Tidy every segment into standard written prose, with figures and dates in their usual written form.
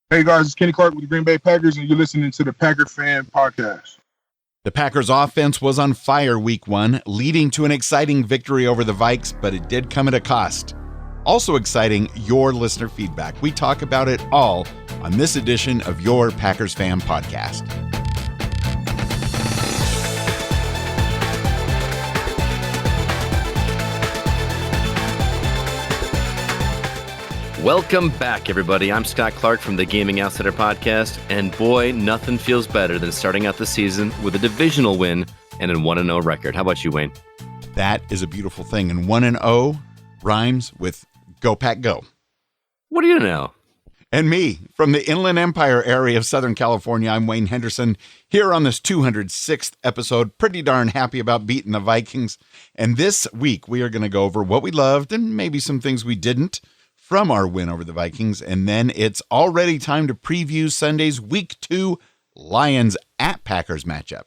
Hey guys, it's Kenny Clark with the Green Bay Packers, and you're listening to the Packer Fan Podcast. The Packers offense was on fire week 1, leading to an exciting victory over the Vikes, but it did come at a cost. Also exciting, your listener feedback. We talk about it all on this edition of your Packers Fan Podcast. Welcome back, everybody. I'm Scott Clark from the Gaming Outsider Podcast, and boy, nothing feels better than starting out the season with a divisional win and a 1-0 record. How about you, Wayne? That is a beautiful thing, and 1-0 rhymes with Go Pack Go. What do you know? And me, from the Inland Empire area of Southern California, I'm Wayne Henderson, here on this 206th episode, pretty darn happy about beating the Vikings. And this week, we are going to go over what we loved and maybe some things we didn't from our win over the Vikings, and then it's already time to preview Sunday's Week 2 Lions at Packers matchup.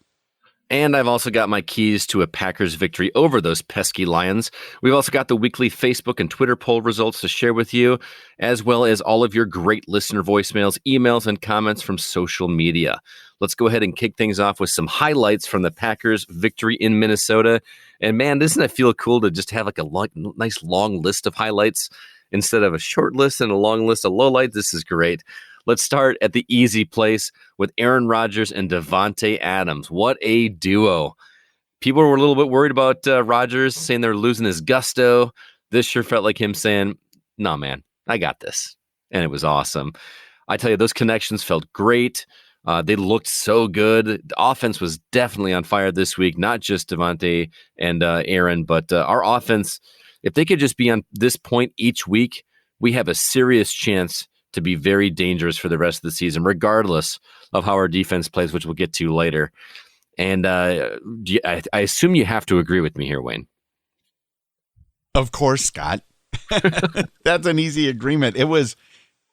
And I've also got my keys to a Packers victory over those pesky Lions. We've also got the weekly Facebook and Twitter poll results to share with you, as well as all of your great listener voicemails, emails, and comments from social media. Let's go ahead and kick things off with some highlights from the Packers victory in Minnesota. And man, doesn't it feel cool to just have like a nice long list of highlights instead of a short list and a long list of lowlights? This is great. Let's start at the easy place with Aaron Rodgers and Davante Adams. What a duo. People were a little bit worried about Rodgers, saying they're losing his gusto. This sure felt like him saying, no, man, I got this. And it was awesome. I tell you, those connections felt great. They looked so good. The offense was definitely on fire this week, not just Davante and Aaron, but our offense. If they could just be on this point each week, we have a serious chance to be very dangerous for the rest of the season, regardless of how our defense plays, which we'll get to later. And I assume you have to agree with me here, Wayne. Of course, Scott. That's an easy agreement. It was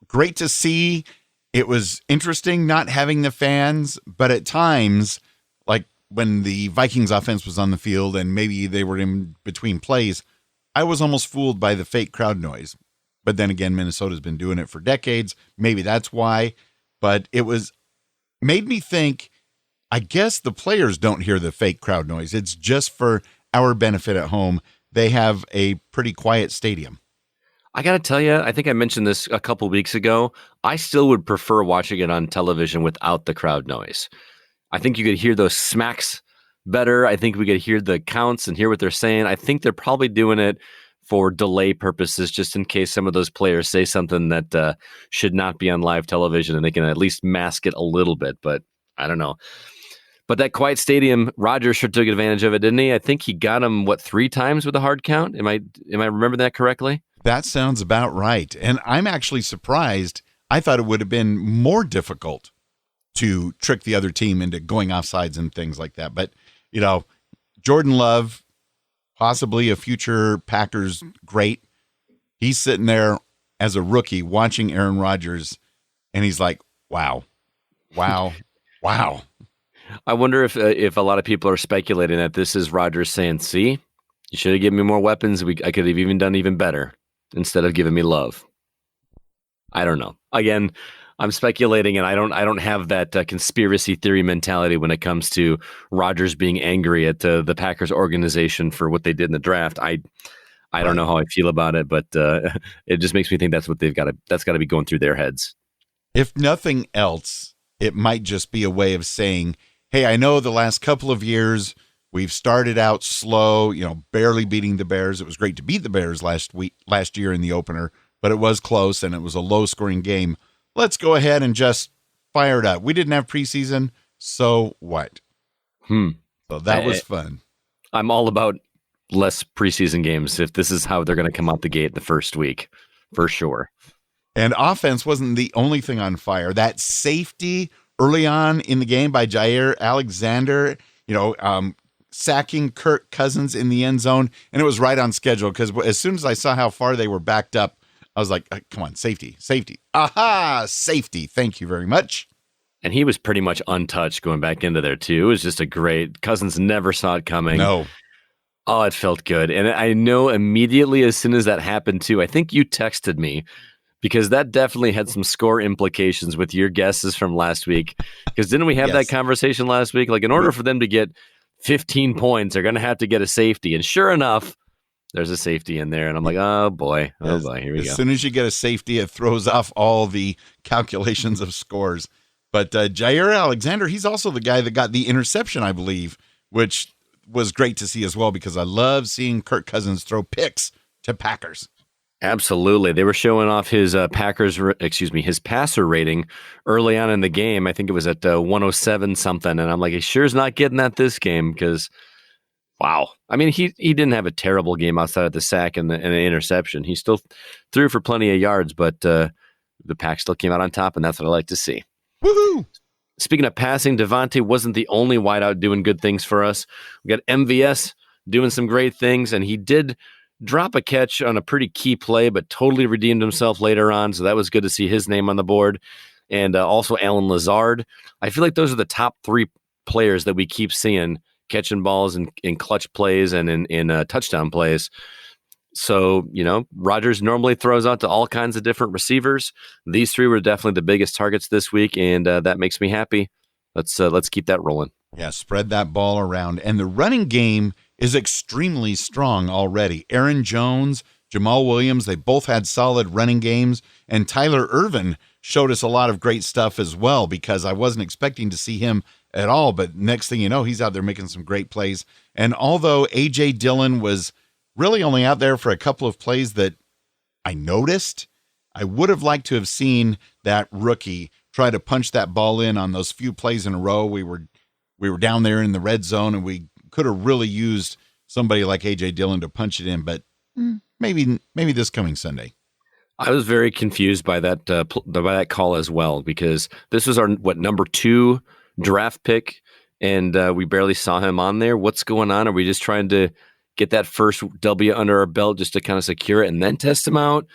great to see. It was interesting not having the fans, but at times, like when the Vikings offense was on the field and maybe they were in between plays, I was almost fooled by the fake crowd noise. But then again, Minnesota's been doing it for decades. Maybe that's why. But it made me think, I guess the players don't hear the fake crowd noise. It's just for our benefit at home. They have a pretty quiet stadium. I got to tell you, I think I mentioned this a couple weeks ago. I still would prefer watching it on television without the crowd noise. I think you could hear those smacks better. I think we could hear the counts and hear what they're saying. I think they're probably doing it for delay purposes, just in case some of those players say something that should not be on live television, and they can at least mask it a little bit. But I don't know. But that quiet stadium, Rodgers sure took advantage of it, didn't he? I think he got him, 3 times with a hard count? Am I remembering that correctly? That sounds about right. And I'm actually surprised. I thought it would have been more difficult to trick the other team into going offsides and things like that. But, Jordan Love, possibly a future Packers great, he's sitting there as a rookie watching Aaron Rodgers, and he's like, wow. I wonder if a lot of people are speculating that this is Rodgers saying, see, you should have given me more weapons. I could have even done even better instead of giving me love. I don't know. Again, I'm speculating, and I don't have that conspiracy theory mentality when it comes to Rodgers being angry at the Packers organization for what they did in the draft. I don't know how I feel about it, but it just makes me think that's what that's got to be going through their heads. If nothing else, it might just be a way of saying, hey, I know the last couple of years we've started out slow, barely beating the Bears. It was great to beat the Bears last year in the opener, but it was close and it was a low-scoring game. Let's go ahead and just fire it up. We didn't have preseason, so what? So that was fun. I'm all about less preseason games if this is how they're going to come out the gate the first week, for sure. And offense wasn't the only thing on fire. That safety early on in the game by Jair Alexander, sacking Kirk Cousins in the end zone, and it was right on schedule because as soon as I saw how far they were backed up, I was like, come on, safety. Aha, safety. Thank you very much. And he was pretty much untouched going back into there, too. It was just a great, Cousins never saw it coming. No. Oh, it felt good. And I know immediately as soon as that happened, too, I think you texted me because that definitely had some score implications with your guesses from last week. Because didn't we have that conversation last week? Like, in order for them to get 15 points, they're going to have to get a safety. And sure enough, there's a safety in there. And I'm like, oh boy, here we go. As soon as you get a safety, it throws off all the calculations of scores. But Jair Alexander, he's also the guy that got the interception, I believe, which was great to see as well, because I love seeing Kirk Cousins throw picks to Packers. Absolutely. They were showing off his his passer rating early on in the game. I think it was at 107 something. And I'm like, he sure is not getting that this game, because, wow. I mean, he didn't have a terrible game outside of the sack and the interception. He still threw for plenty of yards, but the Pack still came out on top, and that's what I like to see. Woohoo! Speaking of passing, Devontae wasn't the only wideout doing good things for us. We got MVS doing some great things, and he did drop a catch on a pretty key play, but totally redeemed himself later on, so that was good to see his name on the board. And also Alan Lazard. I feel like those are the top three players that we keep seeing catching balls in clutch plays and in touchdown plays. So, Rodgers normally throws out to all kinds of different receivers. These three were definitely the biggest targets this week, and that makes me happy. Let's keep that rolling. Yeah, spread that ball around. And the running game is extremely strong already. Aaron Jones, Jamal Williams, they both had solid running games. And Tyler Ervin showed us a lot of great stuff as well, because I wasn't expecting to see him at all. But next thing you know, he's out there making some great plays. And although A.J. Dillon was really only out there for a couple of plays that I noticed, I would have liked to have seen that rookie try to punch that ball in on those few plays in a row. We were down there in the red zone, and we could have really used somebody like A.J. Dillon to punch it in, but maybe this coming Sunday. I was very confused by that call as well, because this was our number 2 draft pick, and we barely saw him on there. What's going on? Are we just trying to get that first W under our belt just to kind of secure it and then test him out?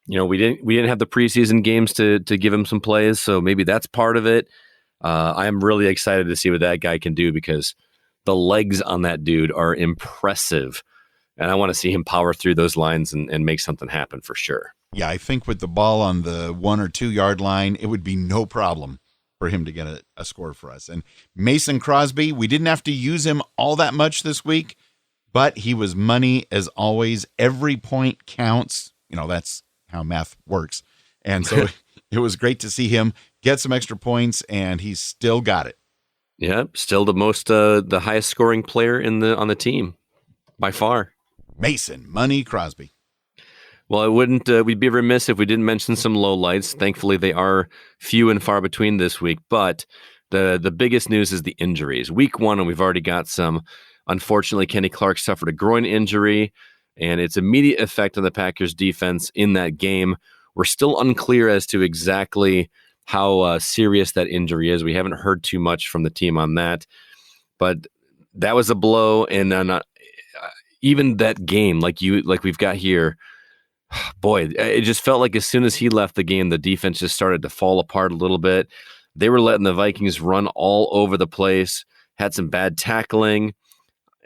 We didn't have the preseason games to give him some plays, so maybe that's part of it. I'm really excited to see what that guy can do, because the legs on that dude are impressive, and I want to see him power through those lines and make something happen for sure. Yeah, I think with the ball on the 1 or 2 yard line, it would be no problem for him to get a score for us. And Mason Crosby, we didn't have to use him all that much this week, but he was money as always. Every point counts. That's how math works. And so it was great to see him get some extra points, and he's still got it. Yeah, still the highest scoring player on the team by far. Mason Money Crosby. Well, we'd be remiss if we didn't mention some lowlights. Thankfully, they are few and far between this week, but the biggest news is the injuries. Week 1, and we've already got some. Unfortunately, Kenny Clark suffered a groin injury, and its immediate effect on the Packers defense in that game. We're still unclear as to exactly how serious that injury is. We haven't heard too much from the team on that, but that was a blow. And even that game, like we've got here, boy, it just felt like as soon as he left the game, the defense just started to fall apart a little bit. They were letting the Vikings run all over the place, had some bad tackling.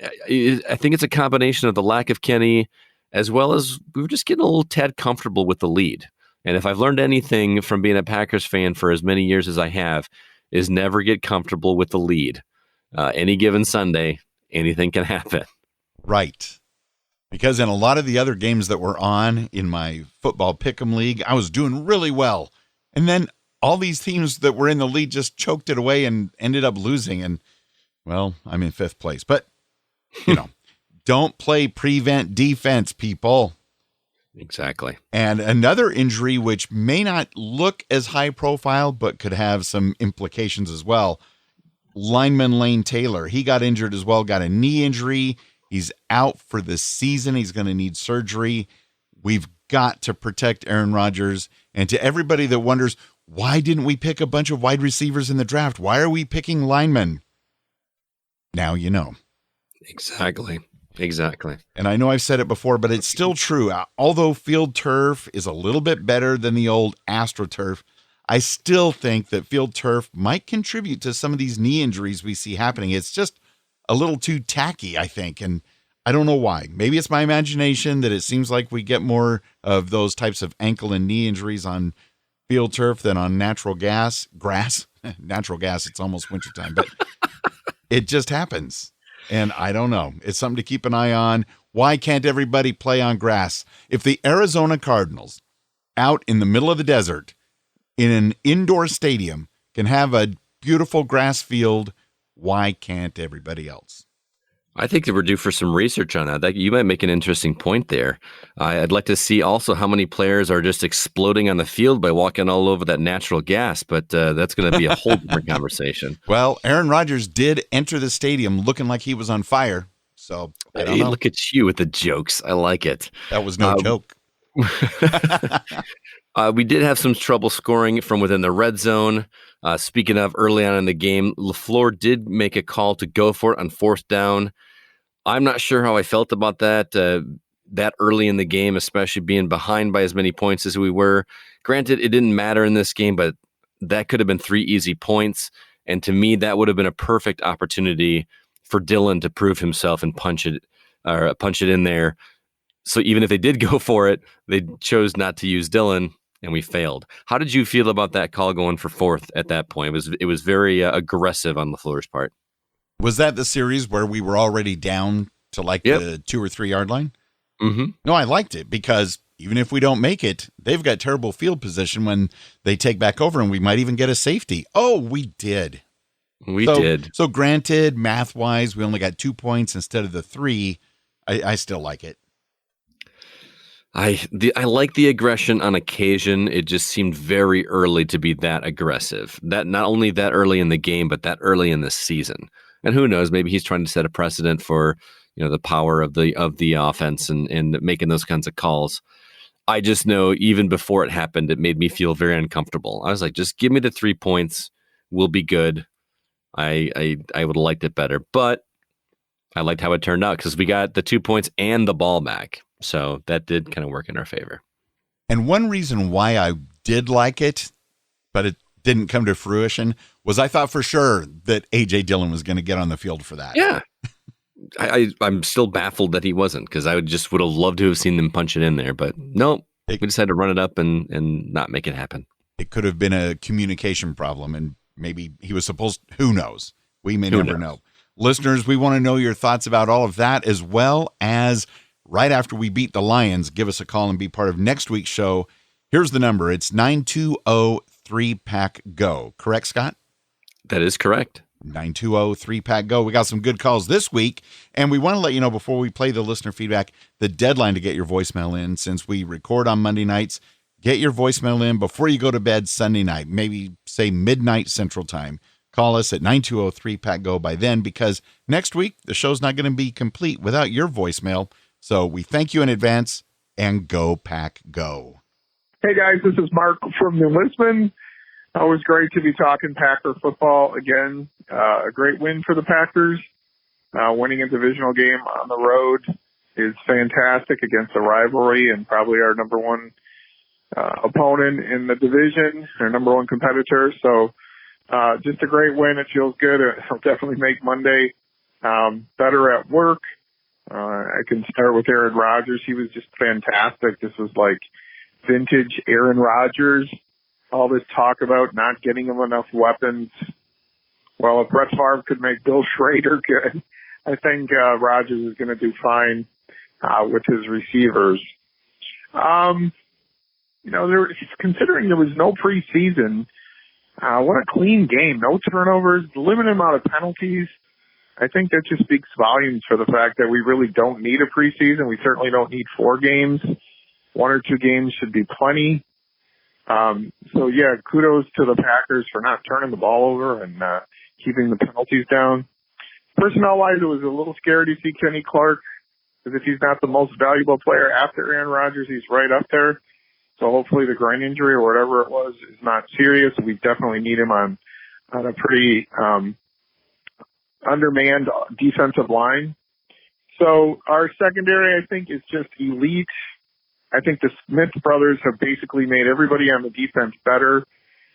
I think it's a combination of the lack of Kenny, as well as we were just getting a little tad comfortable with the lead. And if I've learned anything from being a Packers fan for as many years as I have, is never get comfortable with the lead. Any given Sunday, anything can happen. Right. Because in a lot of the other games that were on in my football pick'em league, I was doing really well. And then all these teams that were in the lead just choked it away and ended up losing. And, well, I'm in 5th place. But, don't play prevent defense, people. Exactly. And another injury, which may not look as high profile, but could have some implications as well. Lineman Lane Taylor, he got injured as well, got a knee injury. He's out for the season. He's going to need surgery. We've got to protect Aaron Rodgers. And to everybody that wonders, why didn't we pick a bunch of wide receivers in the draft? Why are we picking linemen? Now you know. Exactly. And I know I've said it before, but it's still true. Although field turf is a little bit better than the old AstroTurf, I still think that field turf might contribute to some of these knee injuries we see happening. It's just a little too tacky, I think. And I don't know why. Maybe it's my imagination that it seems like we get more of those types of ankle and knee injuries on field turf than on grass. Natural gas, it's almost wintertime, but it just happens. And I don't know. It's something to keep an eye on. Why can't everybody play on grass? If the Arizona Cardinals out in the middle of the desert in an indoor stadium can have a beautiful grass field, why can't everybody else? I think that we're due for some research on that. You might make an interesting point there. I'd like to see also how many players are just exploding on the field by walking all over that natural gas, but that's going to be a whole different conversation. Well, Aaron Rodgers did enter the stadium looking like he was on fire. So I don't know. Look at you with the jokes. I like it. That was no joke. We did have some trouble scoring from within the red zone. Speaking of early on in the game, LaFleur did make a call to go for it on fourth down. I'm not sure how I felt about that early in the game, especially being behind by as many points as we were. Granted, it didn't matter in this game, but that could have been 3 easy points. And to me, that would have been a perfect opportunity for Dillon to prove himself and punch it in there. So even if they did go for it, they chose not to use Dillon, and we failed. How did you feel about that call going for fourth at that point? It was very aggressive on LaFleur's part. Was that the series where we were already down to the 2 or 3 yard line? Mm-hmm. No, I liked it because even if we don't make it, they've got terrible field position when they take back over, and we might even get a safety. Oh, we did. We did. So granted, math-wise, we only got 2 points instead of the 3. I still like it. I like the aggression on occasion. It just seemed very early to be that aggressive. That not only that early in the game, but that early in the season. And who knows? Maybe he's trying to set a precedent for the power of the offense and making those kinds of calls. I just know even before it happened, it made me feel very uncomfortable. I was like, just give me the 3 points. We'll be good. I would have liked it better, but I liked how it turned out because we got the 2 points and the ball back. So that did kind of work in our favor. And one reason why I did like it, but it didn't come to fruition, was I thought for sure that A.J. Dillon was going to get on the field for that. Yeah. I'm still baffled that he wasn't, because I would have loved to have seen them punch it in there. But no, we just had to run it up and not make it happen. It could have been a communication problem, and maybe he was supposed – who knows? We may never know. Listeners, we want to know your thoughts about all of that, as well as – right after we beat the Lions, give us a call and be part of next week's show. Here's the number. It's 920-3PACK-GO. Correct, Scott? That is correct. 920-3PACK-GO. We got some good calls this week, and we want to let you know before we play the listener feedback, the deadline to get your voicemail in, since we record on Monday nights, get your voicemail in before you go to bed Sunday night, maybe say midnight Central Time. Call us at 920-3PACK-GO by then, because next week the show's not going to be complete without your voicemail. So we thank you in advance, and go Pack Go. Hey guys, this is Mark from New Lisbon. Always great to be talking Packer football again. A great win for the Packers. Winning a divisional game on the road is fantastic against a rivalry and probably our number one opponent in the division, our number one competitor. So just a great win. It feels good. It'll definitely make Monday better at work. I can start with Aaron Rodgers. He was just fantastic. This was like vintage Aaron Rodgers. All this talk about not getting him enough weapons. Well, if Brett Favre could make Bill Schrader good, I think Rodgers is going to do fine with his receivers. Considering there was no preseason, what a clean game. No turnovers, limited amount of penalties. I think that just speaks volumes for the fact that we really don't need a preseason. We certainly don't need 4 games. 1 or 2 games should be plenty. Kudos to the Packers for not turning the ball over and keeping the penalties down. Personnel-wise, it was a little scary to see Kenny Clark, because if he's not the most valuable player after Aaron Rodgers, he's right up there. So hopefully the groin injury or whatever it was is not serious. We definitely need him on a pretty undermanned defensive line. So our secondary, I think, is just elite. I think the Smith brothers have basically made everybody on the defense better,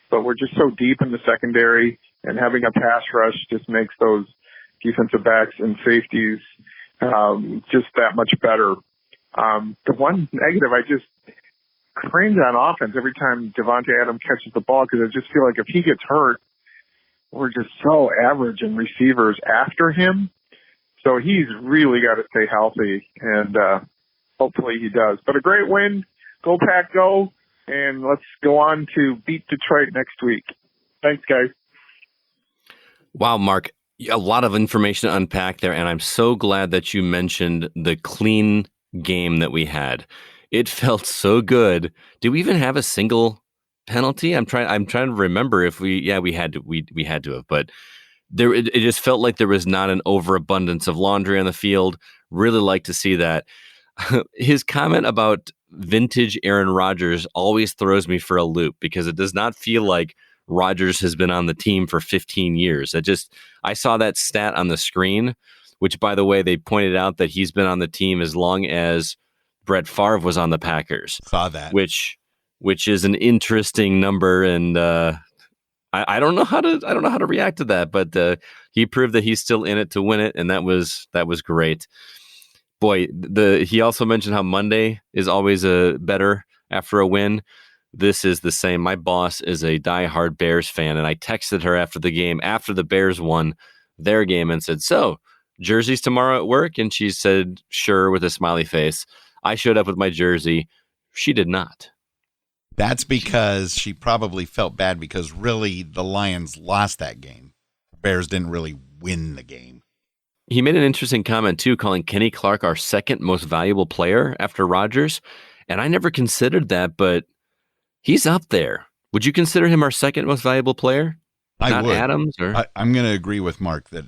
but we're just so deep in the secondary, and having a pass rush just makes those defensive backs and safeties just that much better. The one negative, I just cringe on offense every time Devontae Adams catches the ball, because I just feel like if he gets hurt, we're just so average in receivers after him. So he's really got to stay healthy, and hopefully he does. But a great win. Go Pack, go. And let's go on to beat Detroit next week. Thanks, guys. Wow, Mark, a lot of information to unpack there, and I'm so glad that you mentioned the clean game that we had. It felt so good. Did we even have a single penalty? I'm trying to remember if we had to have, but it just felt like there was not an overabundance of laundry on the field. Really like to see that. His comment about vintage Aaron Rodgers always throws me for a loop, because it does not feel like Rodgers has been on the team for 15 years. I saw that stat on the screen, which, by the way, they pointed out that he's been on the team as long as Brett Favre was on the Packers. Saw that. Which is an interesting number, and I don't know how to react to that, but he proved that he's still in it to win it, and that was great. Boy, he also mentioned how Monday is always better after a win. This is the same. My boss is a diehard Bears fan, and I texted her after the game, after the Bears won their game, and said, "So, jerseys tomorrow at work?" And she said, "Sure," with a smiley face. I showed up with my jersey. She did not. That's because she probably felt bad, because really the Lions lost that game. Bears didn't really win the game. He made an interesting comment, too, calling Kenny Clark our second most valuable player after Rodgers. And I never considered that, but he's up there. Would you consider him our second most valuable player? I would. Adams? Or? I'm going to agree with Mark that,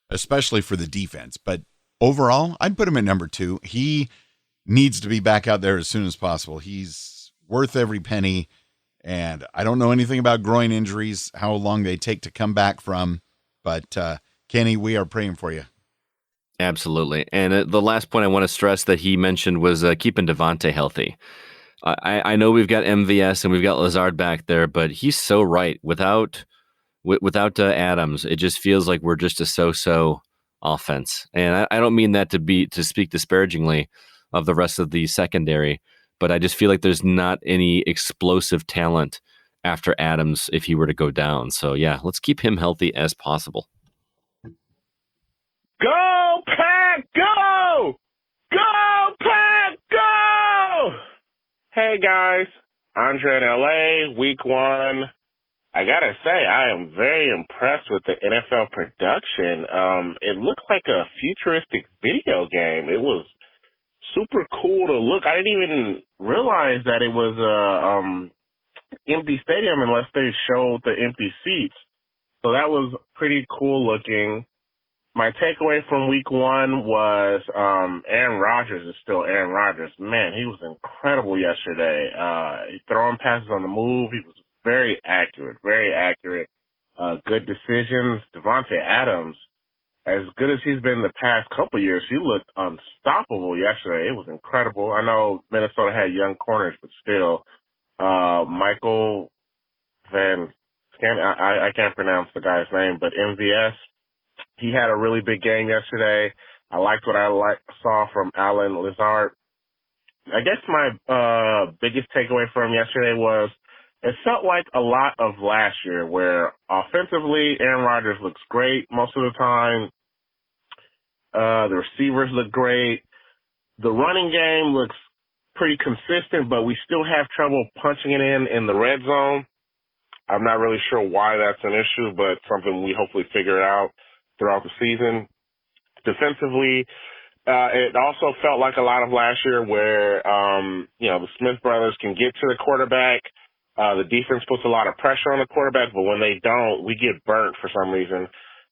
especially for the defense. But overall, I'd put him at number 2. He needs to be back out there as soon as possible. He's worth every penny. And I don't know anything about groin injuries, how long they take to come back from. But Kenny, we are praying for you. Absolutely. And the last point I want to stress that he mentioned was keeping Devontae healthy. I know we've got MVS and we've got Lazard back there, but he's so right. Without Adams, it just feels like we're just a so-so offense. And I don't mean that to speak disparagingly of the rest of the secondary, but I just feel like there's not any explosive talent after Adams if he were to go down. So yeah, let's keep him healthy as possible. Go Pack, go! Go Pack, go! Hey guys, Andre in LA, week 1. I gotta say, I am very impressed with the NFL production. It looked like a futuristic video game. It was super cool to look. I didn't even realize that it was a empty stadium unless they showed the empty seats. So that was pretty cool looking. My takeaway from week 1 was Aaron Rodgers is still Aaron Rodgers. Man, he was incredible yesterday. Throwing passes on the move. He was very accurate. Good decisions. Devontae Adams, as good as he's been the past couple years, he looked unstoppable yesterday. It was incredible. I know Minnesota had young corners, but still, Michael Van, I can't pronounce the guy's name, but MVS, he had a really big game yesterday. I liked what I saw from Allen Lazard. I guess my biggest takeaway from yesterday was it felt like a lot of last year where offensively Aaron Rodgers looks great most of the time. The receivers look great. The running game looks pretty consistent, but we still have trouble punching it in the red zone. I'm not really sure why that's an issue, but something we hopefully figure out throughout the season. Defensively, it also felt like a lot of last year where, the Smith brothers can get to the quarterback. The defense puts a lot of pressure on the quarterback, but when they don't, we get burnt for some reason,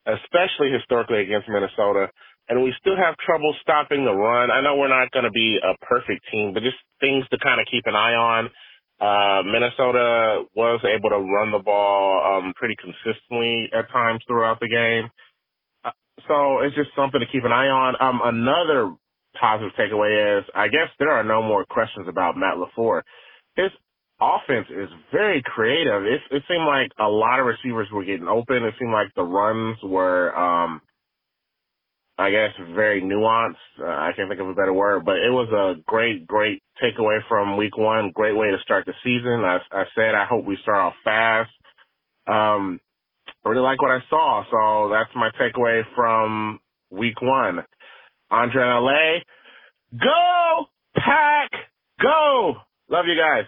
especially historically against Minnesota. And we still have trouble stopping the run. I know we're not going to be a perfect team, but just things to kind of keep an eye on. Minnesota was able to run the ball pretty consistently at times throughout the game. So it's just something to keep an eye on. Another positive takeaway is I guess there are no more questions about Matt LaFleur. His offense is very creative. It seemed like a lot of receivers were getting open. It seemed like the runs were I guess, very nuanced. I can't think of a better word, but it was a great takeaway from week one. Great way to start the season. I said I hope we start off fast. I really like what I saw, so that's my takeaway from week one. Andre in LA, go Pack, go! Love you guys.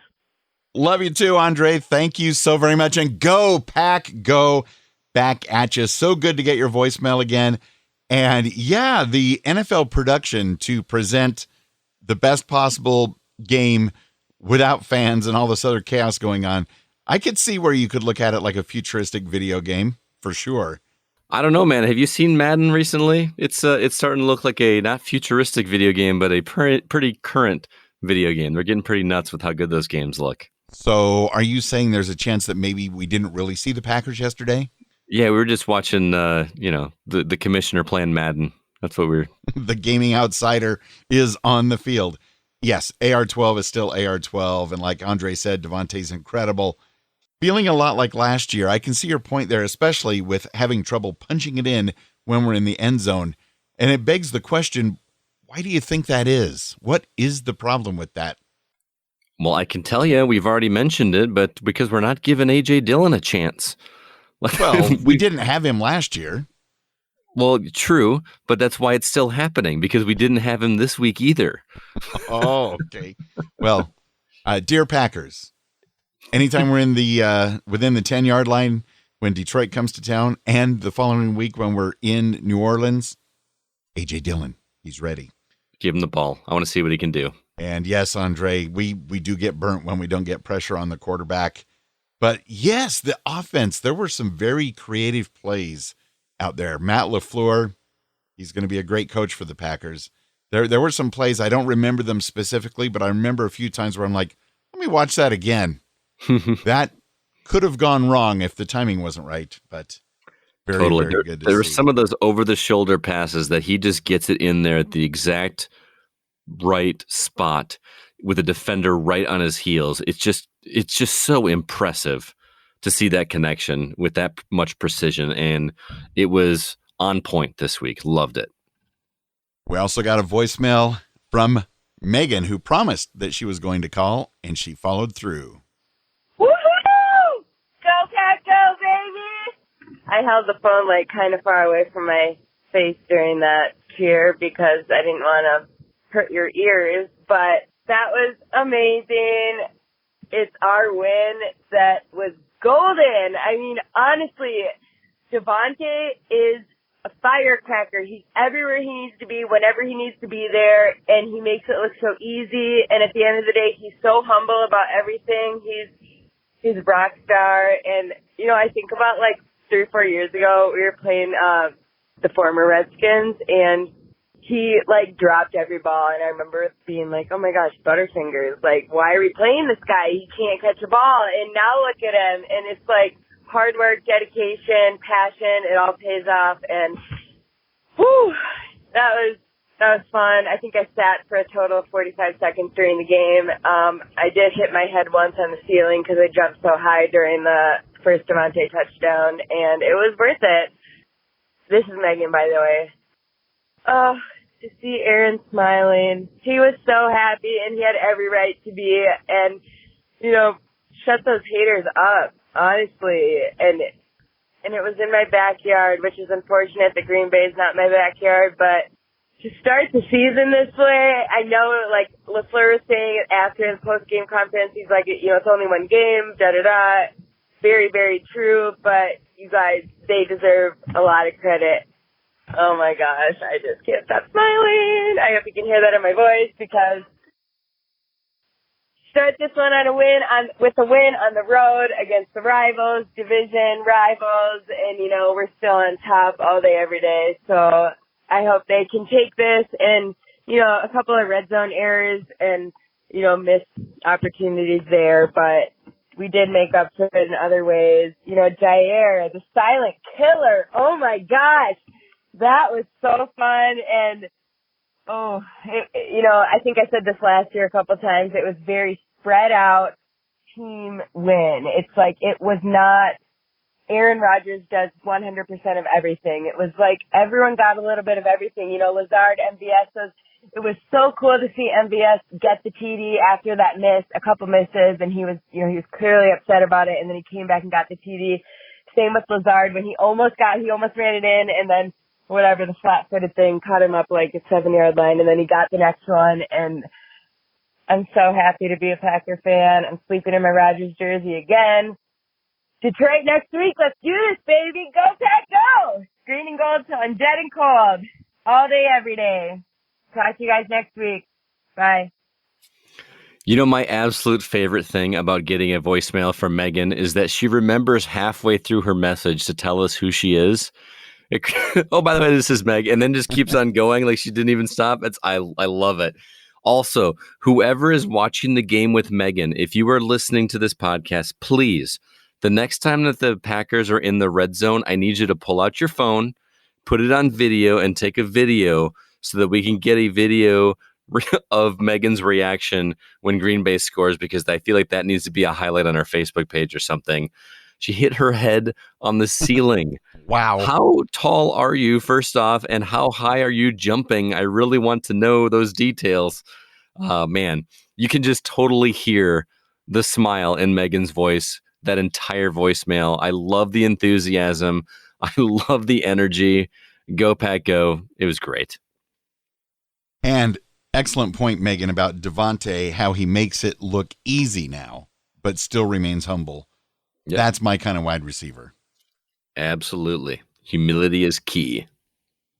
Love you too, Andre. Thank you so very much. And go, Pack, go back at you. So good to get your voicemail again. And yeah, the NFL production to present the best possible game without fans and all this other chaos going on. I could see where you could look at it like a futuristic video game for sure. I don't know, man. Have you seen Madden recently? It's starting to look like a not futuristic video game, but a pretty current video game. They're getting pretty nuts with how good those games look. So are you saying there's a chance that maybe we didn't really see the Packers yesterday? Yeah, we were just watching, the commissioner playing Madden. That's what we're... The gaming outsider is on the field. Yes, AR-12 is still AR-12. And like Andre said, Devontae's incredible. Feeling a lot like last year. I can see your point there, especially with having trouble punching it in when we're in the end zone. And it begs the question, why do you think that is? What is the problem with that? Well, I can tell you, we've already mentioned it, but because we're not giving A.J. Dillon a chance. Well, we didn't have him last year. Well, true, but that's why it's still happening, because we didn't have him this week either. Oh, okay. Well, dear Packers, anytime we're in the within the 10-yard line when Detroit comes to town, and the following week when we're in New Orleans, A.J. Dillon, he's ready. Give him the ball. I want to see what he can do. And yes, Andre, we do get burnt when we don't get pressure on the quarterback. But yes, the offense, there were some very creative plays out there. Matt LaFleur, he's going to be a great coach for the Packers. There were some plays, I don't remember them specifically, but I remember a few times where I'm like, let me watch that again. That could have gone wrong if the timing wasn't right, but very, totally. very good to There were see. some of those over-the-shoulder passes that he just gets it in there at the exact right spot with a defender right on his heels. It's just so impressive to see that connection with that much precision, and it was on point this week. Loved it. We also got a voicemail from Megan, who promised that she was going to call, and she followed through. Woohoo! Go Pack, go, baby! I held the phone kind of far away from my face during that cheer because I didn't want to hurt your ears, but that was amazing. It's our win that was golden. I mean, honestly, Devontae is a firecracker. He's everywhere he needs to be, whenever he needs to be there, and he makes it look so easy. And at the end of the day, he's so humble about everything. He's a rock star. And, I think about 3 or 4 years ago, we were playing the former Redskins, and he dropped every ball, and I remember being like, oh my gosh, Butterfingers, why are we playing this guy? He can't catch a ball. And now look at him, and it's hard work, dedication, passion, it all pays off. And whew, that was fun. I think I sat for a total of 45 seconds during the game. I did hit my head once on the ceiling because I jumped so high during the first Devontae touchdown, and it was worth it. This is Megan, by the way. Oh, to see Aaron smiling. He was so happy, and he had every right to be. And, shut those haters up, honestly. And it was in my backyard, which is unfortunate that Green Bay is not my backyard. But to start the season this way, I know, LaFleur was saying after his post-game conference, he's like, it's only one game, da-da-da. Very, very true. But you guys, they deserve a lot of credit. Oh my gosh, I just can't stop smiling. I hope you can hear that in my voice, because start this one with a win on the road against the rivals, division rivals, and we're still on top all day, every day. So I hope they can take this and, a couple of red zone errors and, missed opportunities there, but we did make up for it in other ways. Jair, the silent killer. Oh my gosh. That was so fun, and, I think I said this last year a couple of times, it was very spread out team win. It's it was not Aaron Rodgers does 100% of everything. It was like everyone got a little bit of everything. Lazard, MVS, it was so cool to see MVS get the TD after that miss, a couple misses, and he was clearly upset about it, and then he came back and got the TD. Same with Lazard when he almost ran it in, and then whatever, the flat-footed thing caught him up like a 7-yard line, and then he got the next one, and I'm so happy to be a Packer fan. I'm sleeping in my Rodgers jersey again. Detroit next week. Let's do this, baby. Go, Pack, go! Green and gold till I'm dead and cold. All day, every day. Talk to you guys next week. Bye. My absolute favorite thing about getting a voicemail from Megan is that she remembers halfway through her message to tell us who she is. Oh, by the way, this is Meg. And then just keeps on going like she didn't even stop. I love it. Also, whoever is watching the game with Megan, if you are listening to this podcast, please, the next time that the Packers are in the red zone, I need you to pull out your phone, put it on video, and take a video so that we can get a video of Megan's reaction when Green Bay scores, because I feel like that needs to be a highlight on our Facebook page or something. She hit her head on the ceiling. Wow. How tall are you, first off, and how high are you jumping? I really want to know those details. Man, you can just totally hear the smile in Megan's voice, that entire voicemail. I love the enthusiasm. I love the energy. Go, Pack, go. It was great. And excellent point, Megan, about Devontae, how he makes it look easy now, but still remains humble. Yep. That's my kind of wide receiver. Absolutely. Humility is key.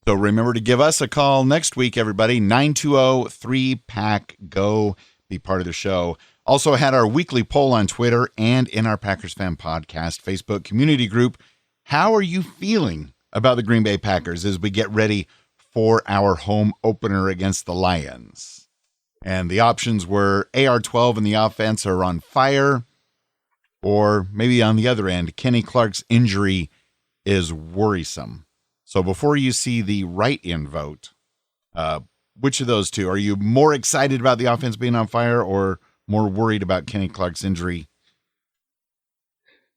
So remember to give us a call next week, everybody. 920-3PACK-GO. Be part of the show. Also had our weekly poll on Twitter and in our Packers Fan Podcast Facebook community group. How are you feeling about the Green Bay Packers as we get ready for our home opener against the Lions? And the options were AR-12 and the offense are on fire, or maybe on the other end, Kenny Clark's injury is worrisome. So before you see the write-in vote, which of those two? Are you more excited about the offense being on fire or more worried about Kenny Clark's injury?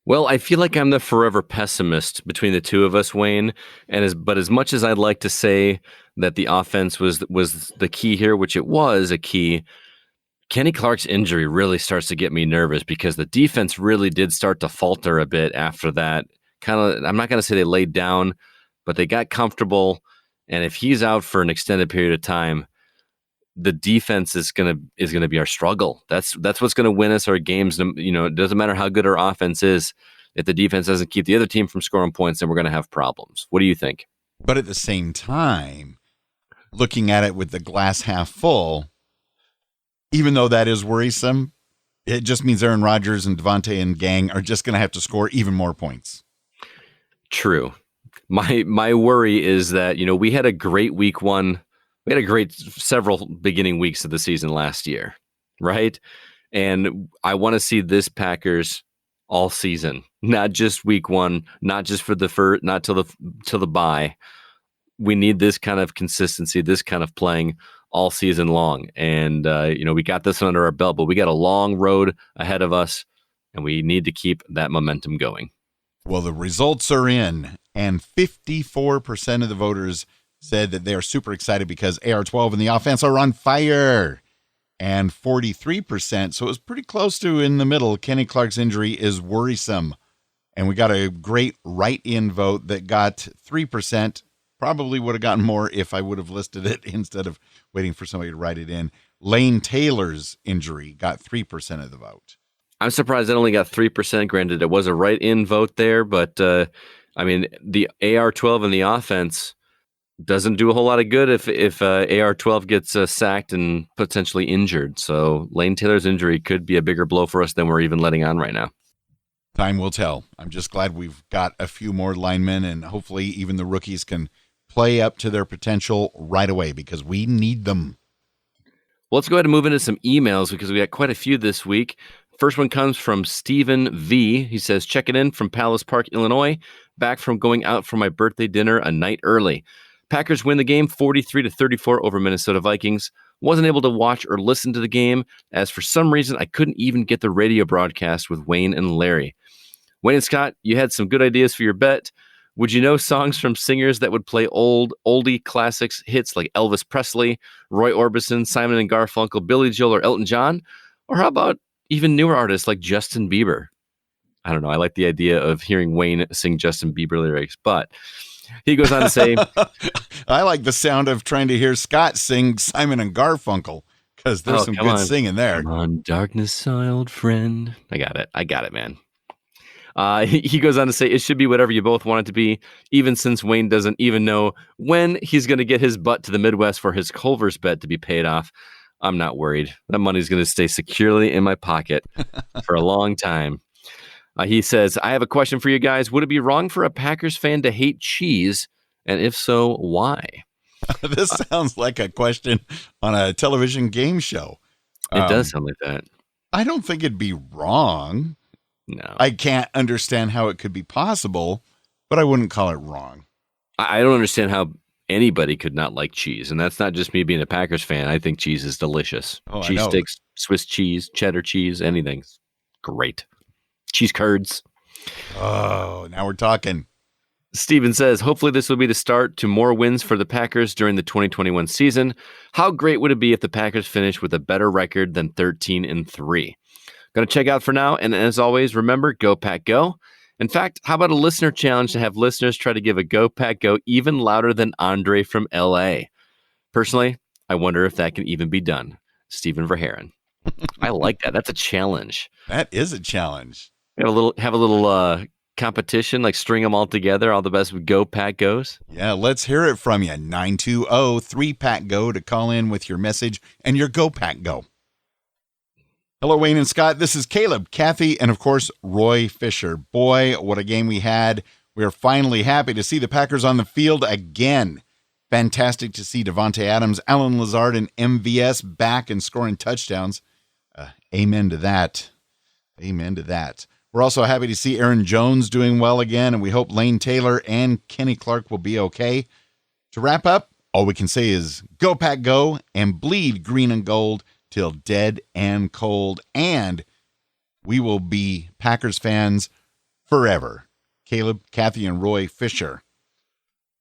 Well, I feel like I'm the forever pessimist between the two of us, Wayne. But as much as I'd like to say that the offense was the key here, which it was a key, Kenny Clark's injury really starts to get me nervous because the defense really did start to falter a bit after that. I'm not going to say they laid down, but they got comfortable. And if he's out for an extended period of time, the defense is going to be our struggle. That's what's going to win us our games. It doesn't matter how good our offense is. If the defense doesn't keep the other team from scoring points, then we're going to have problems. What do you think? But at the same time, looking at it with the glass half full, even though that is worrisome, it just means Aaron Rodgers and Devontae and gang are just going to have to score even more points. True. My worry is that, we had a great week one. We had a great several beginning weeks of the season last year, right? And I want to see this Packers all season, not just week one, not just not till the bye. We need this kind of consistency, this kind of playing all season long. And we got this under our belt, but we got a long road ahead of us, and we need to keep that momentum going. Well, the results are in, and 54% of the voters said that they are super excited because AR-12 and the offense are on fire. And 43%, so it was pretty close to in the middle, Kenny Clark's injury is worrisome. And we got a great write-in vote that got 3%. Probably would have gotten more if I would have listed it instead of waiting for somebody to write it in. Lane Taylor's injury got 3% of the vote. I'm surprised it only got 3%. Granted, it was a write-in vote there, but the AR-12 and the offense doesn't do a whole lot of good if AR-12 gets sacked and potentially injured. So Lane Taylor's injury could be a bigger blow for us than we're even letting on right now. Time will tell. I'm just glad we've got a few more linemen, and hopefully even the rookies can play up to their potential right away because we need them. Well, let's go ahead and move into some emails because we got quite a few this week. First one comes from Stephen V. He says, checking in from Palace Park, Illinois, back from going out for my birthday dinner a night early. Packers win the game 43-34 over Minnesota Vikings. Wasn't able to watch or listen to the game, as for some reason I couldn't even get the radio broadcast with Wayne and Larry. Wayne and Scott, you had some good ideas for your bet. Would you know songs from singers that would play oldie classics hits like Elvis Presley, Roy Orbison, Simon and Garfunkel, Billy Joel, or Elton John? Or how about even newer artists like Justin Bieber? I don't know. I like the idea of hearing Wayne sing Justin Bieber lyrics, but he goes on to say, I like the sound of trying to hear Scott sing Simon and Garfunkel because there's some good singing there. Come on, darkness, my old friend. I got it, man. He goes on to say, it should be whatever you both want it to be, even since Wayne doesn't even know when he's going to get his butt to the Midwest for his Culver's bet to be paid off. I'm not worried. That money's going to stay securely in my pocket for a long time. He says, I have a question for you guys. Would it be wrong for a Packers fan to hate cheese? And if so, why? This sounds like a question on a television game show. It does sound like that. I don't think it'd be wrong. No. I can't understand how it could be possible, but I wouldn't call it wrong. I don't understand how anybody could not like cheese. And that's not just me being a Packers fan. I think cheese is delicious. Oh, cheese sticks, Swiss cheese, cheddar cheese, anything's great. Cheese curds. Oh, now we're talking. Steven says, hopefully this will be the start to more wins for the Packers during the 2021 season. How great would it be if the Packers finish with a better record than 13-3? Going to check out for now. And as always, remember, go Pack Go. In fact, how about a listener challenge to have listeners try to give a Go Pack Go even louder than Andre from LA? Personally, I wonder if that can even be done. Stephen Verheeren. I like that. That's a challenge. That is a challenge. Have a little competition, like string them all together, all the best Go Pack Goes. Yeah, let's hear it from you. 920-3-PACK-GO to call in with your message and your Go Pack Go. Hello, Wayne and Scott. This is Caleb, Kathy, and of course, Roy Fisher. Boy, what a game we had. We are finally happy to see the Packers on the field again. Fantastic to see Devontae Adams, Alan Lazard, and MVS back and scoring touchdowns. Amen to that. Amen to that. We're also happy to see Aaron Jones doing well again, and we hope Lane Taylor and Kenny Clark will be okay. To wrap up, all we can say is go Pack Go and bleed green and gold till dead and cold, and we will be Packers fans forever. Caleb, Kathy, and Roy Fisher.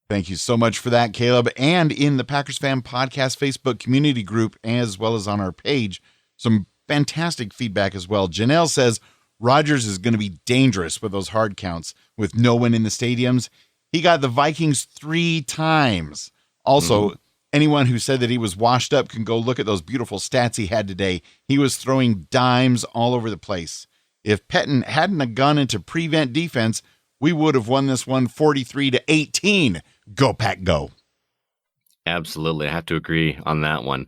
Thank you so much for that, Caleb. And in the Packers Fan Podcast Facebook community group, as well as on our page, some fantastic feedback as well. Janelle says Rodgers is going to be dangerous with those hard counts with no one in the stadiums. He got the Vikings 3 times. Also, anyone who said that he was washed up can go look at those beautiful stats he had today. He was throwing dimes all over the place. If Pettin hadn't gone into prevent defense, we would have won this one 43-18. Go Pack Go. Absolutely. I have to agree on that one.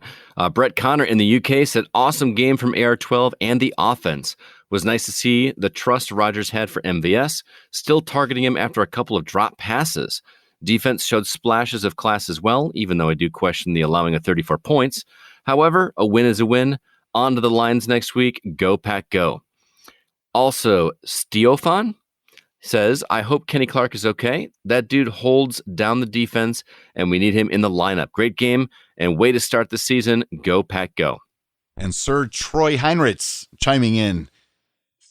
Brett Connor in the UK said, awesome game from AR-12 and the offense. Was nice to see the trust Rodgers had for MVS, still targeting him after a couple of drop passes. Defense showed splashes of class as well, even though I do question the allowing of 34 points. However, a win is a win. On to the lines next week. Go Pack Go. Also, Steofan says, I hope Kenny Clark is okay. That dude holds down the defense, and we need him in the lineup. Great game, and way to start the season. Go Pack Go. And Sir Troy Heinrichs chiming in.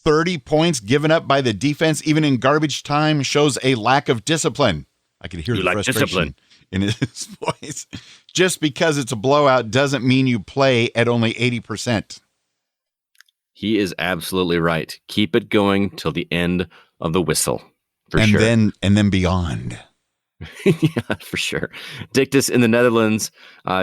30 points given up by the defense, even in garbage time, shows a lack of discipline. I could hear the frustration in his voice. Just because it's a blowout doesn't mean you play at only 80%. He is absolutely right. Keep it going till the end of the whistle. And then beyond. Yeah, for sure. Dictus in the Netherlands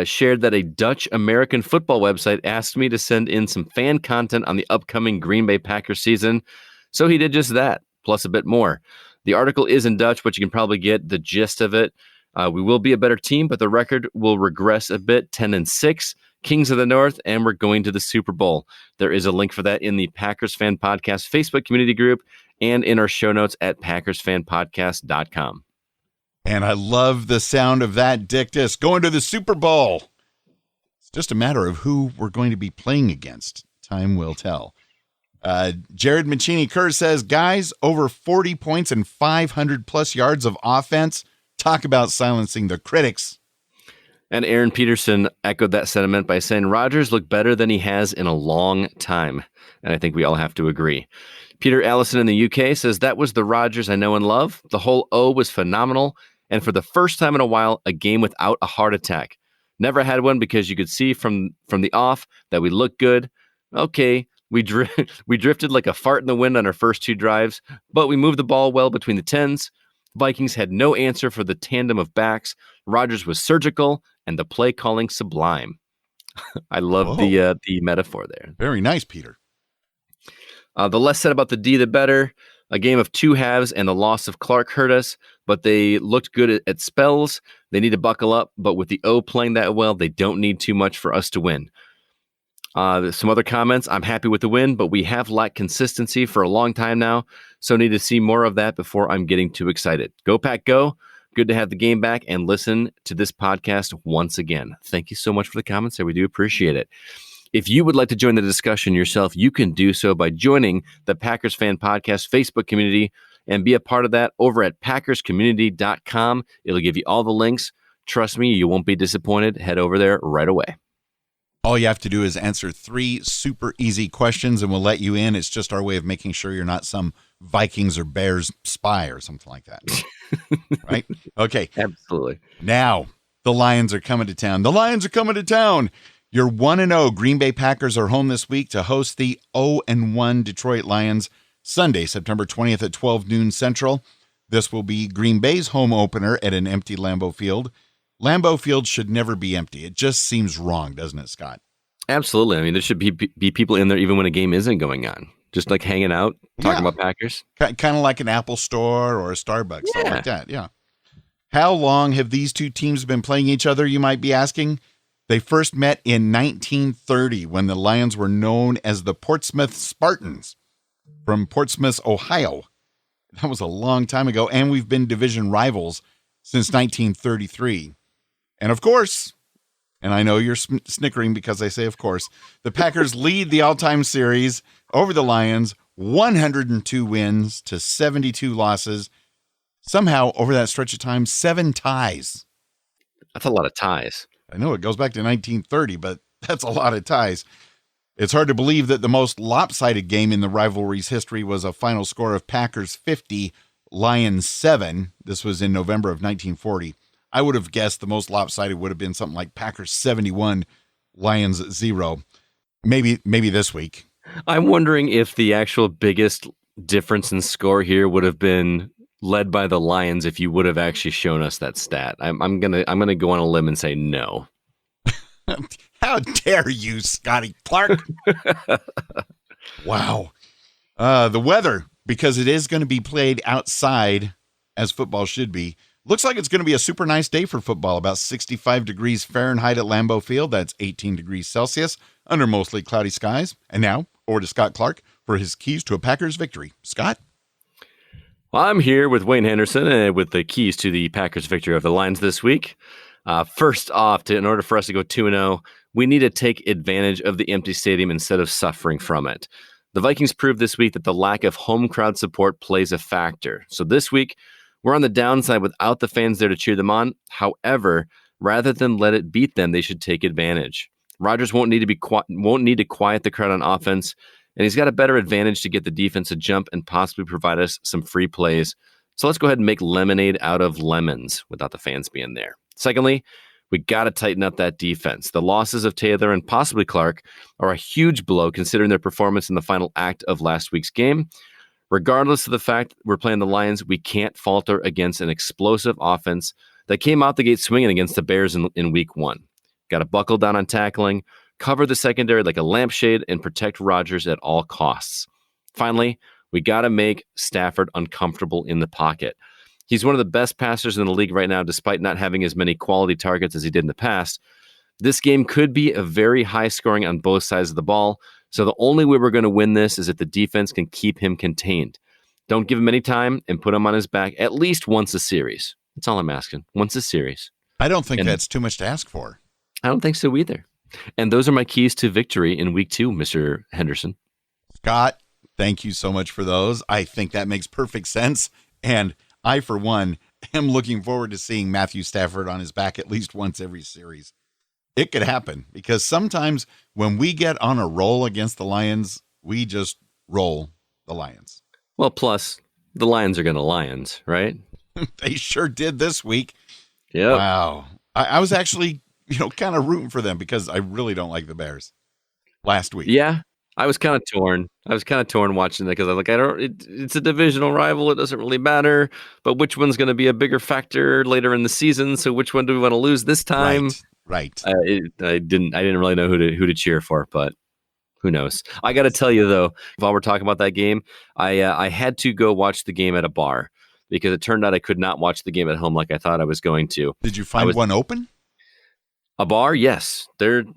shared that a Dutch American football website asked me to send in some fan content on the upcoming Green Bay Packers season. So he did just that, plus a bit more. The article is in Dutch, but you can probably get the gist of it. We will be a better team, but the record will regress a bit, 10-6, Kings of the North, and we're going to the Super Bowl. There is a link for that in the Packers Fan Podcast Facebook community group and in our show notes at PackersFanPodcast.com. And I love the sound of that, Dictus. Going to the Super Bowl. It's just a matter of who we're going to be playing against. Time will tell. Jared Mancini-Kerr says, guys, over 40 points and 500-plus yards of offense. Talk about silencing the critics. And Aaron Peterson echoed that sentiment by saying Rodgers looked better than he has in a long time. And I think we all have to agree. Peter Allison in the UK says, that was the Rodgers I know and love. The whole O was phenomenal. And for the first time in a while, a game without a heart attack. Never had one because you could see from the off that we looked good. Okay, we drifted like a fart in the wind on our first 2 drives, but we moved the ball well between the 10s. Vikings had no answer for the tandem of backs. Rodgers was surgical and the play calling sublime. I love the metaphor there. Very nice, Peter. The less said about the D, the better. A game of 2 halves and the loss of Clark hurt us, but they looked good at spells. They need to buckle up, but with the O playing that well, they don't need too much for us to win. Some other comments. I'm happy with the win, but we have lacked consistency for a long time now, so need to see more of that before I'm getting too excited. Go Pack Go. Good to have the game back and listen to this podcast once again. Thank you so much for the comments there. We do appreciate it. If you would like to join the discussion yourself, you can do so by joining the Packers Fan Podcast Facebook community and be a part of that over at packerscommunity.com. It'll give you all the links. Trust me, you won't be disappointed. Head over there right away. All you have to do is answer 3 super easy questions and we'll let you in. It's just our way of making sure you're not some Vikings or Bears spy or something like that. Right? Okay. Absolutely. Now, the Lions are coming to town. The Lions are coming to town. Your 1-0 Green Bay Packers are home this week to host the 0-1 Detroit Lions Sunday, September 20th at 12 noon Central. This will be Green Bay's home opener at an empty Lambeau Field. Lambeau Field should never be empty. It just seems wrong, doesn't it, Scott? Absolutely. I mean, there should be people in there even when a game isn't going on, just like hanging out, talking about Packers. Kind of like an Apple store or a Starbucks, something like that, yeah. How long have these two teams been playing each other, you might be asking? They first met in 1930 when the Lions were known as the Portsmouth Spartans from Portsmouth, Ohio. That was a long time ago, and we've been division rivals since 1933. And of course, and I know you're snickering because I say of course, the Packers lead the all-time series over the Lions, 102 wins to 72 losses. Somehow, over that stretch of time, 7 ties. That's a lot of ties. I know it goes back to 1930, but that's a lot of ties. It's hard to believe that the most lopsided game in the rivalry's history was a final score of Packers 50, Lions 7. This was in November of 1940. I would have guessed the most lopsided would have been something like Packers 71, Lions 0. Maybe this week. I'm wondering if the actual biggest difference in score here would have been led by the Lions if you would have actually shown us that stat. I'm gonna go on a limb and say no. How dare you, Scotty Clark? Wow. The weather, because it is going to be played outside, as football should be. Looks like it's going to be a super nice day for football. About 65 degrees Fahrenheit at Lambeau Field. That's 18 degrees Celsius under mostly cloudy skies. And now, over to Scott Clark for his keys to a Packers victory. Scott? Well, I'm here with Wayne Henderson with the keys to the Packers victory of the Lions this week. First off, in order for us to go 2-0, we need to take advantage of the empty stadium instead of suffering from it. The Vikings proved this week that the lack of home crowd support plays a factor. So this week, we're on the downside without the fans there to cheer them on. However, rather than let it beat them, they should take advantage. Rodgers won't need to quiet the crowd on offense, and he's got a better advantage to get the defense to jump and possibly provide us some free plays. So let's go ahead and make lemonade out of lemons without the fans being there. Secondly, we got to tighten up that defense. The losses of Taylor and possibly Clark are a huge blow considering their performance in the final act of last week's game. Regardless of the fact we're playing the Lions, we can't falter against an explosive offense that came out the gate swinging against the Bears in week 1. Got to buckle down on tackling, cover the secondary like a lampshade, and protect Rodgers at all costs. Finally, we got to make Stafford uncomfortable in the pocket. He's one of the best passers in the league right now, despite not having as many quality targets as he did in the past. This game could be a very high scoring on both sides of the ball. So the only way we're going to win this is if the defense can keep him contained. Don't give him any time and put him on his back at least once a series. That's all I'm asking. Once a series. I don't think that's too much to ask for. I don't think so either. And those are my keys to victory in week 2, Mr. Henderson. Scott, thank you so much for those. I think that makes perfect sense. And I, for one, am looking forward to seeing Matthew Stafford on his back at least once every series. It could happen because sometimes when we get on a roll against the Lions, we just roll the Lions. Well, plus the Lions are going to Lions, right? They sure did this week. Yeah. Wow. I was actually, kind of rooting for them because I really don't like the Bears last week. Yeah. I was kind of torn. Watching that because I was like, it's a divisional rival. It doesn't really matter. But which one's going to be a bigger factor later in the season? So which one do we want to lose this time? Right. I didn't really know who to cheer for, but who knows? I got to tell you though, while we're talking about that game, I had to go watch the game at a bar because it turned out I could not watch the game at home like I thought I was going to. Did you find one open? A bar, yes.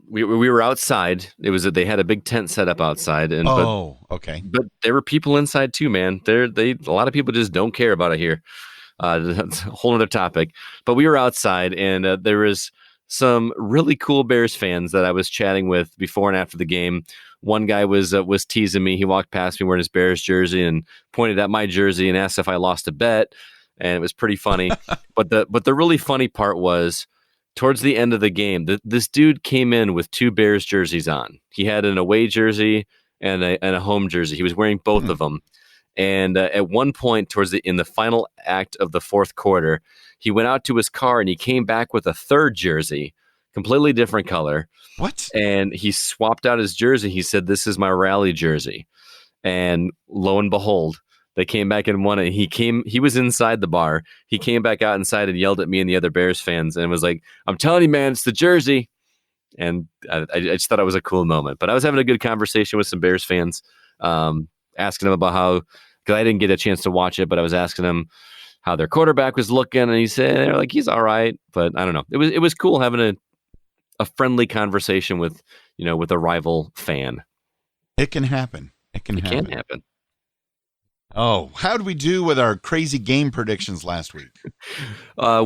We were outside. It was they had a big tent set up outside, okay. But there were people inside too, man. A lot of people just don't care about it here. That's a whole other topic. But we were outside, and there was some really cool Bears fans that I was chatting with before and after the game. One guy was teasing me. He walked past me wearing his Bears jersey and pointed at my jersey and asked if I lost a bet, and it was pretty funny. But the really funny part was, towards the end of the game, this dude came in with two Bears jerseys on. He had an away jersey and a home jersey. He was wearing both of them. And at one point, in the final act of the fourth quarter, he went out to his car and he came back with a third jersey, completely different color. What? And he swapped out his jersey. He said, "This is my rally jersey." And lo and behold, they came back and won it. He was inside the bar. He came back out inside and yelled at me and the other Bears fans and was like, "I'm telling you, man, it's the jersey." And I just thought it was a cool moment. But I was having a good conversation with some Bears fans, asking them about because I didn't get a chance to watch it, but I was asking them how their quarterback was looking, and they're like, "He's all right." But I don't know. It was cool having a friendly conversation with a rival fan. It can happen. It can happen. Oh, how did we do with our crazy game predictions last week?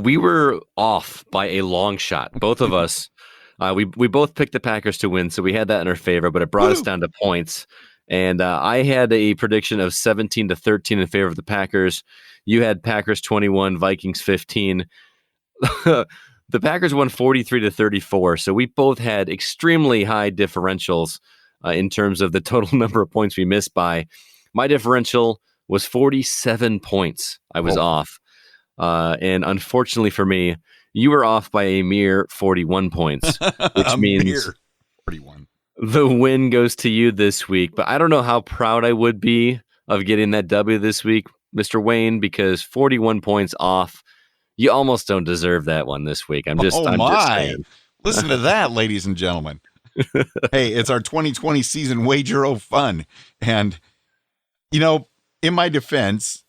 We were off by a long shot. Both of us. We both picked the Packers to win, so we had that in our favor, but it brought us down to points. And I had a prediction of 17-13 in favor of the Packers. You had Packers 21, Vikings 15. The Packers won 43-34, so we both had extremely high differentials in terms of the total number of points we missed by. My differential was 47 points. I was off. And unfortunately for me, you were off by a mere 41 points, which means 41. The win goes to you this week. But I don't know how proud I would be of getting that W this week, Mr. Wayne, because 41 points off, you almost don't deserve that one this week. I'm just saying. Listen to that, ladies and gentlemen. Hey, it's our 2020 season wager fun. And, in my defense,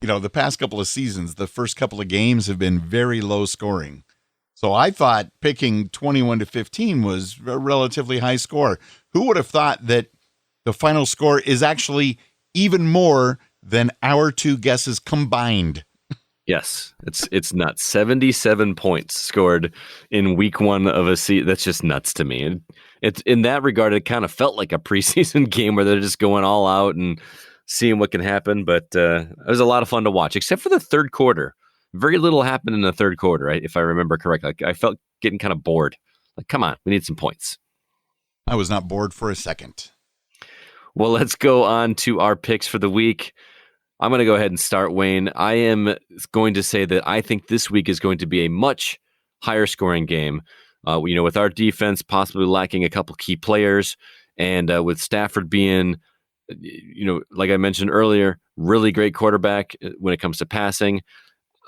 the past couple of seasons, the first couple of games have been very low scoring. So I thought picking 21-15 was a relatively high score. Who would have thought that the final score is actually even more than our two guesses combined? Yes, it's nuts. 77 points scored in week one of a season. That's just nuts to me. It's in that regard, it kind of felt like a preseason game where they're just going all out and seeing what can happen. But it was a lot of fun to watch, except for the third quarter. Very little happened in the third quarter, right? If I remember correctly. I felt getting kind of bored. Like, come on, we need some points. I was not bored for a second. Well, let's go on to our picks for the week. I'm going to go ahead and start, Wayne. I am going to say that I think this week is going to be a much higher scoring game. With our defense possibly lacking a couple key players, and with Stafford being, like I mentioned earlier, really great quarterback when it comes to passing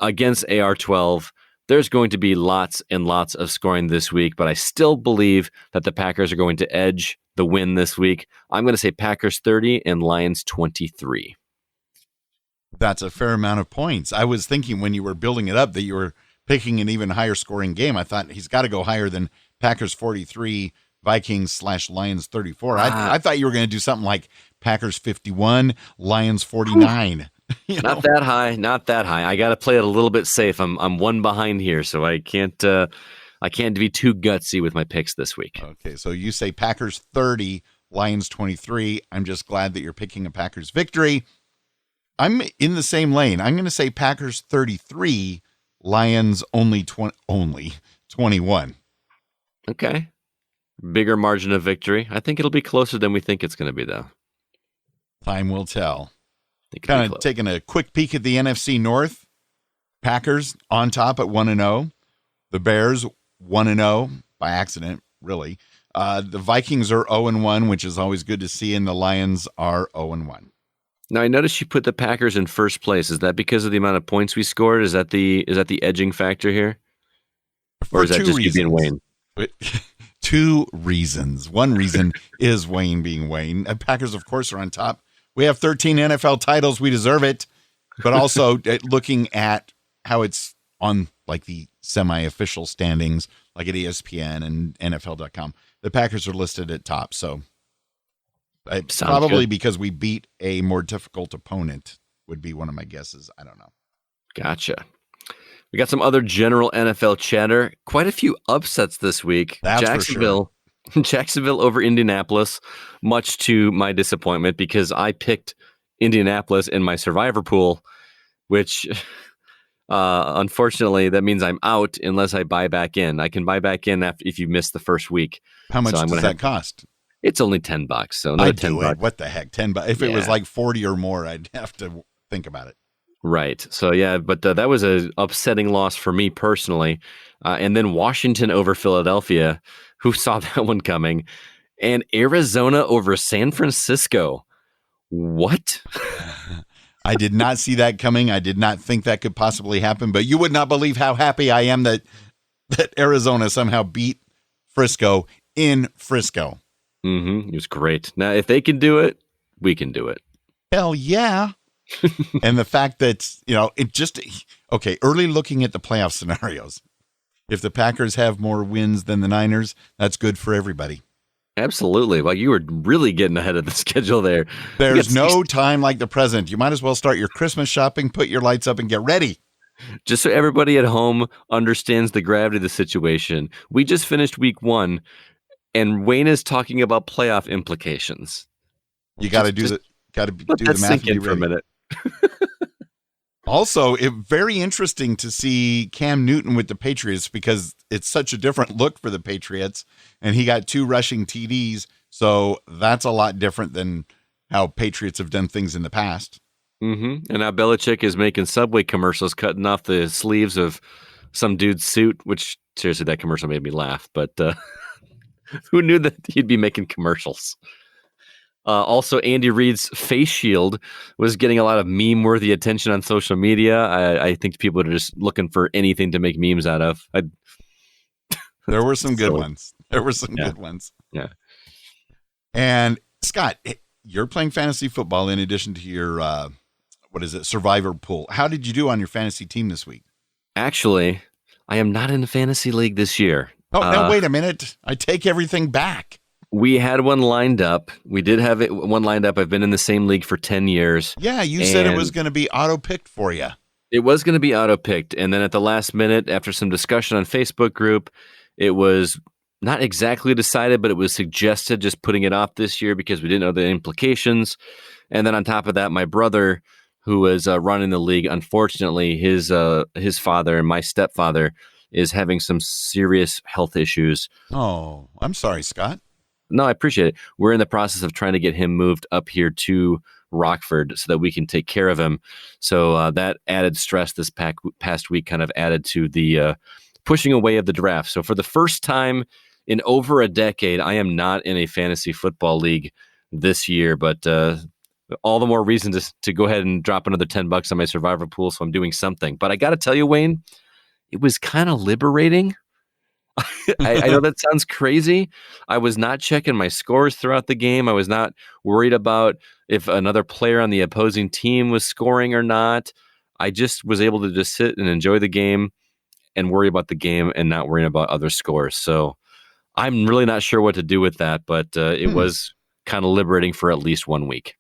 against AR-12. There's going to be lots and lots of scoring this week, but I still believe that the Packers are going to edge the win this week. I'm going to say Packers 30 and Lions 23. That's a fair amount of points. I was thinking when you were building it up that you were picking an even higher scoring game. I thought he's got to go higher than Packers 43, Vikings/Lions 34. I thought you were going to do something like Packers 51, Lions 49. Not that high. I got to play it a little bit safe. I'm one behind here, so I can't be too gutsy with my picks this week. Okay, so you say Packers 30, Lions 23. I'm just glad that you're picking a Packers victory. I'm in the same lane. I'm going to say Packers 33, Lions only 21. Okay. Bigger margin of victory. I think it'll be closer than we think it's going to be, though. Time will tell. It could be Kind of close. taking a quick peek at the NFC North. Packers on top at 1-0. The Bears 1-0 by accident, really. The Vikings are 0-1, which is always good to see, and the Lions are 0-1. Now I noticed you put the Packers in first place. Is that because of the amount of points we scored? Is that the edging factor here, or is that just you being Wayne? Two reasons. One reason is Wayne being Wayne. The Packers, of course, are on top. We have 13 NFL titles. We deserve it. But also looking at how it's on like the semi-official standings, like at ESPN and NFL.com, the Packers are listed at top. So probably good. because we beat a more difficult opponent would be one of my guesses. I don't know. Gotcha. We got some other general NFL chatter. Quite a few upsets this week. That's Jacksonville, for sure. Jacksonville over Indianapolis, much to my disappointment because I picked Indianapolis in my survivor pool, which unfortunately that means I'm out unless I buy back in. I can buy back in if you miss the first week. How much does that cost? It's only $10. So another I'd do $10. it. What the heck? $10. If it was like 40 or more, I'd have to think about it. Right. So, yeah, but that was an upsetting loss for me personally. And then Washington over Philadelphia. Who saw that one coming? And Arizona over San Francisco. What? I did not see that coming. I did not think that could possibly happen. But you would not believe how happy I am that Arizona somehow beat Frisco in Frisco. Mm-hmm. It was great. Now, if they can do it, we can do it. Hell yeah. And the fact that, early looking at the playoff scenarios, if the Packers have more wins than the Niners, that's good for everybody. Absolutely. Well, you were really getting ahead of the schedule there. There's no time like the present. You might as well start your Christmas shopping, put your lights up, and get ready. Just so everybody at home understands the gravity of the situation, we just finished week 1, and Wayne is talking about playoff implications. You got to do the math. Sink in for a minute. Also, very interesting to see Cam Newton with the Patriots because it's such a different look for the Patriots, and he got 2 rushing TDs, so that's a lot different than how Patriots have done things in the past. Mm-hmm. And now Belichick is making Subway commercials, cutting off the sleeves of some dude's suit, which, seriously, that commercial made me laugh, but who knew that he'd be making commercials? Also, Andy Reid's face shield was getting a lot of meme-worthy attention on social media. I think people are just looking for anything to make memes out of. There were some good ones. Good ones. Yeah. And Scott, you're playing fantasy football in addition to your, survivor pool. How did you do on your fantasy team this week? Actually, I am not in a fantasy league this year. Oh, no, wait a minute. I take everything back. We had one lined up. We did have one lined up. I've been in the same league for 10 years. Yeah, you said it was going to be auto-picked for you. It was going to be auto-picked. And then at the last minute, after some discussion on Facebook group, it was not exactly decided, but it was suggested just putting it off this year because we didn't know the implications. And then on top of that, my brother, who was running the league, unfortunately, his father and my stepfather is having some serious health issues. Oh, I'm sorry, Scott. No, I appreciate it. We're in the process of trying to get him moved up here to Rockford so that we can take care of him. So that added stress this past week kind of added to the pushing away of the draft. So for the first time in over a decade, I am not in a fantasy football league this year, but all the more reason to go ahead and drop another $10 on my survivor pool. So I'm doing something. But I got to tell you, Wayne, it was kind of liberating. I know that sounds crazy. I was not checking my scores throughout the game. I was not worried about if another player on the opposing team was scoring or not. I just was able to just sit and enjoy the game and worry about the game and not worrying about other scores. So I'm really not sure what to do with that, but it was kind of liberating for at least 1 week.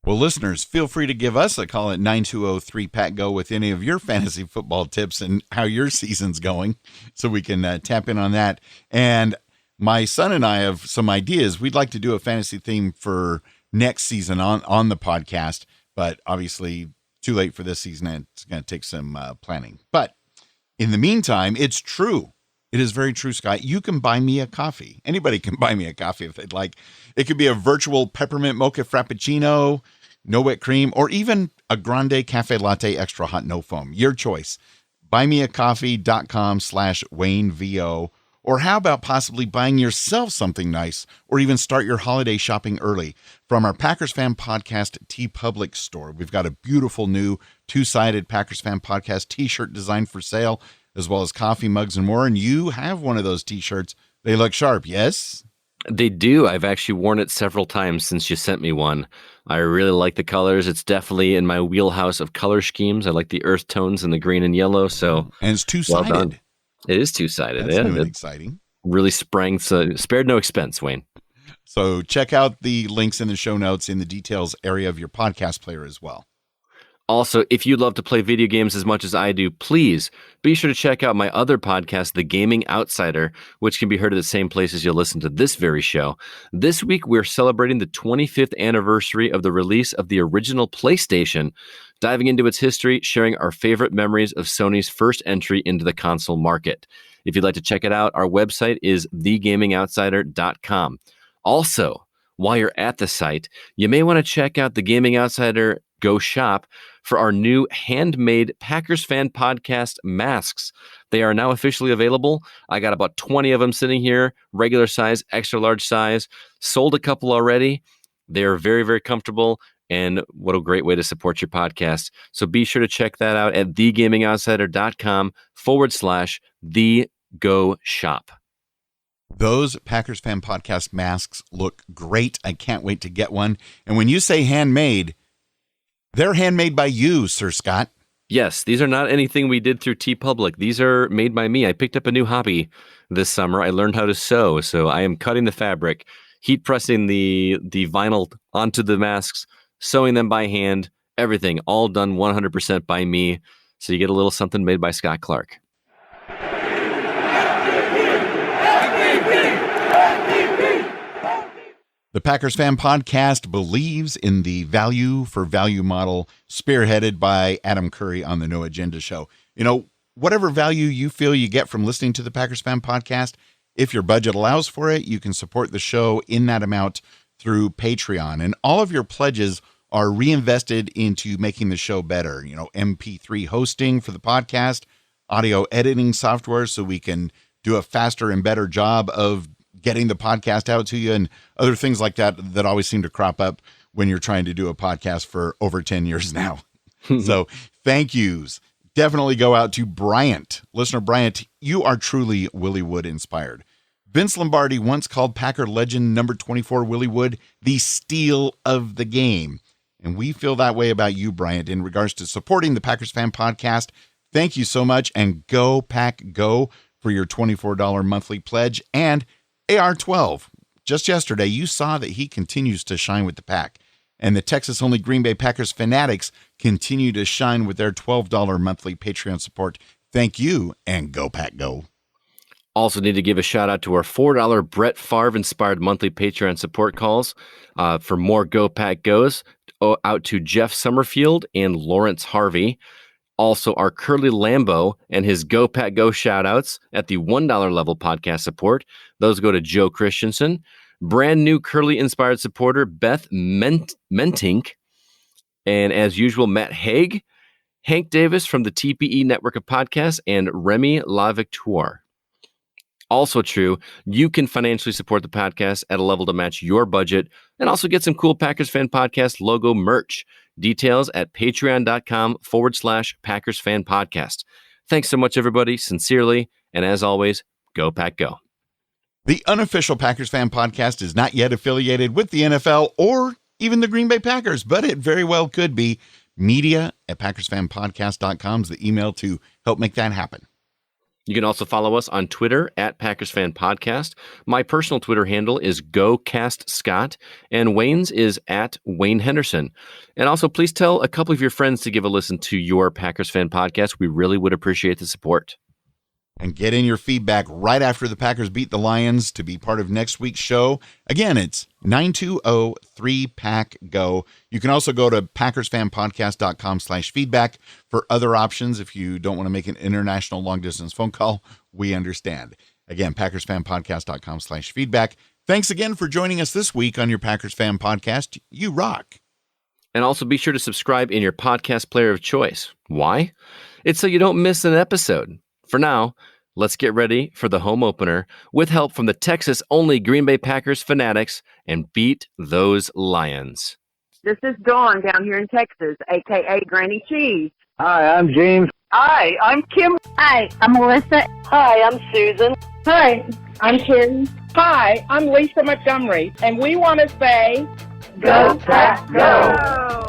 Well, listeners, feel free to give us a call at 920-3-PACK-GO with any of your fantasy football tips and how your season's going so we can tap in on that. And my son and I have some ideas. We'd like to do a fantasy theme for next season on the podcast, but obviously too late for this season. And it's going to take some planning. But in the meantime, it's true. It is very true, Scott. You can buy me a coffee. Anybody can buy me a coffee if they'd like. It could be a virtual peppermint mocha frappuccino, no whipped cream, or even a grande cafe latte extra hot, no foam. Your choice. buymeacoffee.com/WayneVO. Or how about possibly buying yourself something nice, or even start your holiday shopping early from our Packers Fan Podcast TeePublic store. We've got a beautiful new two-sided Packers Fan Podcast t-shirt designed for sale, as well as coffee mugs and more. And you have one of those t-shirts. They look sharp, yes? They do. I've actually worn it several times since you sent me one. I really like the colors. It's definitely in my wheelhouse of color schemes. I like the earth tones and the green and yellow. So, and it's two-sided. Well, it is two-sided. That's yeah, exciting. Really spared no expense, Wayne. So check out the links in the show notes in the details area of your podcast player as well. Also, if you'd love to play video games as much as I do, please be sure to check out my other podcast, The Gaming Outsider, which can be heard at the same places you'll listen to this very show. This week, we're celebrating the 25th anniversary of the release of the original PlayStation, diving into its history, sharing our favorite memories of Sony's first entry into the console market. If you'd like to check it out, our website is thegamingoutsider.com. Also, while you're at the site, you may want to check out the Gaming Outsider Go Shop for our new handmade Packers Fan Podcast masks. They are now officially available. I got about 20 of them sitting here, regular size, extra large size. Sold a couple already. They're very, very comfortable, and what a great way to support your podcast. So be sure to check that out at thegamingoutsider.com/the-go-shop. Those Packers Fan Podcast masks look great. I can't wait to get one. And when you say handmade, they're handmade by you, Sir Scott. Yes, these are not anything we did through TeePublic. These are made by me. I picked up a new hobby this summer. I learned how to sew, so I am cutting the fabric, heat pressing the vinyl onto the masks, sewing them by hand, everything, all done 100% by me. So you get a little something made by Scott Clark. The Packers Fan Podcast believes in the value for value model spearheaded by Adam Curry on the No Agenda Show. You know, whatever value you feel you get from listening to the Packers Fan Podcast, if your budget allows for it, you can support the show in that amount through Patreon. And all of your pledges are reinvested into making the show better. You know, MP3 hosting for the podcast, audio editing software so we can do a faster and better job of getting the podcast out to you, and other things like that that always seem to crop up when you're trying to do a podcast for over 10 years now. So thank yous. Definitely go out to Bryant. Listener Bryant, you are truly Willie Wood inspired. Vince Lombardi once called Packer legend number 24 Willie Wood the steal of the game. And we feel that way about you, Bryant, in regards to supporting the Packers Fan Podcast. Thank you so much, and go Pack Go for your $24 monthly pledge. And AR12, just yesterday, you saw that he continues to shine with the Pack. And the Texas-only Green Bay Packers fanatics continue to shine with their $12 monthly Patreon support. Thank you, and go Pack Go. Also need to give a shout out to our $4 Brett Favre-inspired monthly Patreon support calls. For more Go Pack Goes, out to Jeff Summerfield and Lawrence Harvey. Also, our Curly Lambeau and his Go Pack Go shout-outs at the $1 level podcast support. Those go to Joe Christensen. Brand new Curly-inspired supporter, Beth Mentink. And as usual, Matt Haig, Hank Davis from the TPE Network of Podcasts, and Remy La Victoire. Also true, you can financially support the podcast at a level to match your budget and also get some cool Packers Fan Podcast logo merch. Details at patreon.com/Packers Fan Podcast. Thanks so much, everybody. Sincerely. And as always, go Pack Go. The Unofficial Packers Fan Podcast is not yet affiliated with the NFL or even the Green Bay Packers, but it very well could be. Media@PackersFanPodcast.com is the email to help make that happen. You can also follow us on Twitter at Packers Fan Podcast. My personal Twitter handle is GoCastScott, and Wayne's is at Wayne Henderson. And also, please tell a couple of your friends to give a listen to your Packers Fan Podcast. We really would appreciate the support. and get in your feedback right after the Packers beat the Lions to be part of next week's show. Again, it's 920-3PACK-GO. You can also go to PackersFanPodcast.com/feedback for other options. If you don't want to make an international long-distance phone call, we understand. Again, PackersFanPodcast.com/feedback. Thanks again for joining us this week on your Packers Fan Podcast. You rock. And also be sure to subscribe in your podcast player of choice. Why? It's so you don't miss an episode. For now, let's get ready for the home opener with help from the Texas-only Green Bay Packers fanatics and beat those Lions. This is Dawn down here in Texas, a.k.a. Granny Cheese. Hi, I'm James. Hi, I'm Kim. Hi, I'm Melissa. Hi, I'm Susan. Hi, I'm Carrie. Hi, I'm Lisa Montgomery, and we want to say, Go Pack, go!